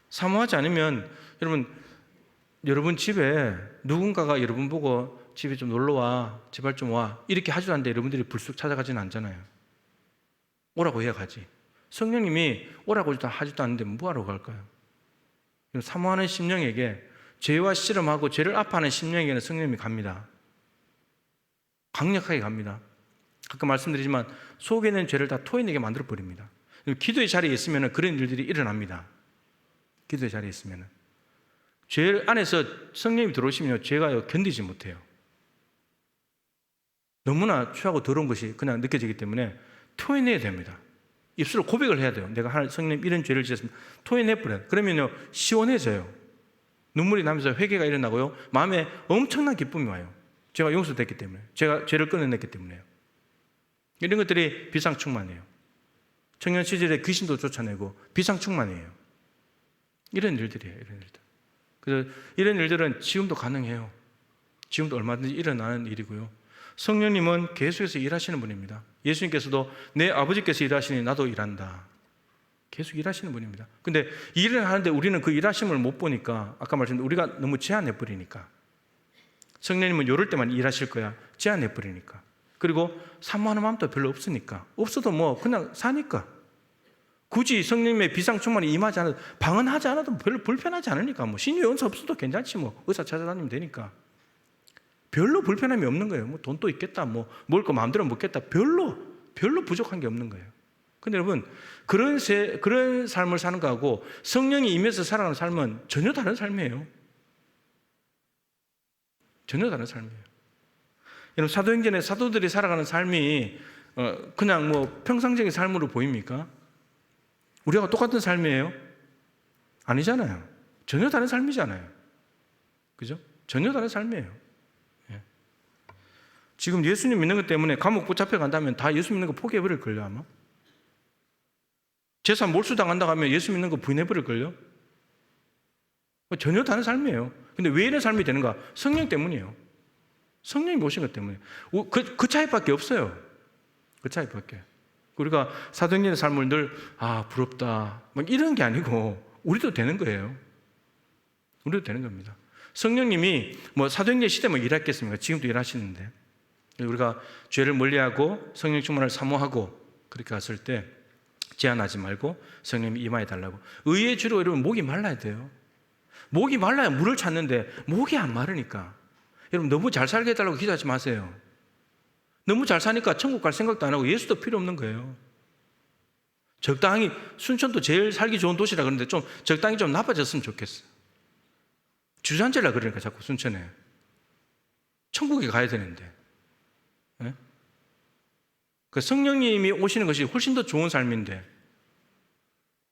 사모하지 않으면 여러분 집에 누군가가 여러분 보고 집에 좀 놀러와, 제발 좀 와 이렇게 하지도 않는데 여러분들이 불쑥 찾아가지는 않잖아요. 오라고 해야 가지. 성령님이 오라고 하지도 않는데 뭐하러 갈까요? 사모하는 심령에게, 죄와 씨름하고 죄를 아파하는 심령에게는 성령님이 갑니다. 강력하게 갑니다. 아까 말씀드리지만 속에 있는 죄를 다 토해내게 만들어버립니다. 기도의 자리에 있으면 그런 일들이 일어납니다. 기도의 자리에 있으면 죄 안에서 성령님이 들어오시면 죄가 견디지 못해요. 너무나 추하고 더러운 것이 그냥 느껴지기 때문에 토해내야 됩니다. 입술로 고백을 해야 돼요. 내가 성령님 이런 죄를 지었습니다. 토해내버려요. 그러면요 시원해져요. 눈물이 나면서 회개가 일어나고요 마음에 엄청난 기쁨이 와요. 제가 용서됐기 때문에, 제가 죄를 끊어냈기 때문에요. 이런 것들이 비상충만이에요. 청년 시절에 귀신도 쫓아내고 비상충만이에요. 이런 일들이에요. 이런 일들. 그래서 이런 일들은 지금도 가능해요. 지금도 얼마든지 일어나는 일이고요. 성령님은 계속해서 일하시는 분입니다. 예수님께서도 내 아버지께서 일하시니 나도 일한다. 계속 일하시는 분입니다. 근데 일을 하는데 우리는 그 일하심을 못 보니까, 아까 말씀드린 우리가 너무 제한해버리니까, 성령님은 요럴 때만 일하실 거야. 제한해버리니까. 그리고 사모하는 마음도 별로 없으니까. 없어도 뭐 그냥 사니까. 굳이 성령님의 비상충만이 임하지 않아도, 방언하지 않아도 별로 불편하지 않으니까, 뭐 신유 연수 없어도 괜찮지, 뭐 의사 찾아다니면 되니까. 별로 불편함이 없는 거예요. 뭐 돈도 있겠다, 뭐 먹을 거 마음대로 먹겠다. 별로 부족한 게 없는 거예요. 근데 여러분, 그런 삶을 사는 거하고 성령이 임해서 살아가는 삶은 전혀 다른 삶이에요. 전혀 다른 삶이에요. 여러분, 사도행전에 사도들이 살아가는 삶이 그냥 뭐 평상적인 삶으로 보입니까? 우리가 똑같은 삶이에요? 아니잖아요. 전혀 다른 삶이잖아요. 그죠? 전혀 다른 삶이에요. 예. 지금 예수님 믿는 것 때문에 감옥 붙잡혀 간다면 다 예수 믿는 거 포기해버릴 걸요, 아마? 재산 몰수당한다고 하면 예수 믿는 거 부인해버릴 걸요? 전혀 다른 삶이에요. 근데 왜 이런 삶이 되는가? 성령 때문이에요. 성령이 오신 것 때문에. 그 차이밖에 없어요. 그 차이밖에. 우리가 사도행전의 삶을 늘 부럽다 막 이런 게 아니고 우리도 되는 거예요. 우리도 되는 겁니다. 성령님이 뭐 사도행전 시대 뭐 일했겠습니까? 지금도 일하시는데. 우리가 죄를 멀리하고 성령 충만을 사모하고 그렇게 갔을 때 제한하지 말고 성령님이 임하여 달라고. 의의 주로 여러분 목이 말라야 돼요. 목이 말라야 물을 찾는데 목이 안 마르니까. 여러분 너무 잘 살게 해달라고 기도하지 마세요. 너무 잘 사니까 천국 갈 생각도 안 하고 예수도 필요 없는 거예요. 적당히, 순천도 제일 살기 좋은 도시라 그러는데 좀 적당히 좀 나빠졌으면 좋겠어요. 주저앉으려 그러니까 자꾸 순천에. 천국에 가야 되는데. 네? 그 성령님이 오시는 것이 훨씬 더 좋은 삶인데.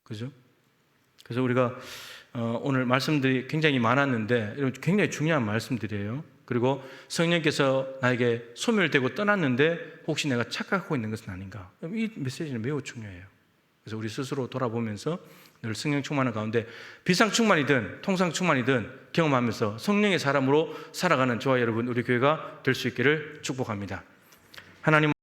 그죠? 그래서 우리가 오늘 말씀들이 굉장히 많았는데 굉장히 중요한 말씀들이에요. 그리고 성령께서 나에게 소멸되고 떠났는데 혹시 내가 착각하고 있는 것은 아닌가? 이 메시지는 매우 중요해요. 그래서 우리 스스로 돌아보면서 늘 성령 충만한 가운데 비상 충만이든 통상 충만이든 경험하면서 성령의 사람으로 살아가는 저와 여러분 우리 교회가 될 수 있기를 축복합니다. 하나님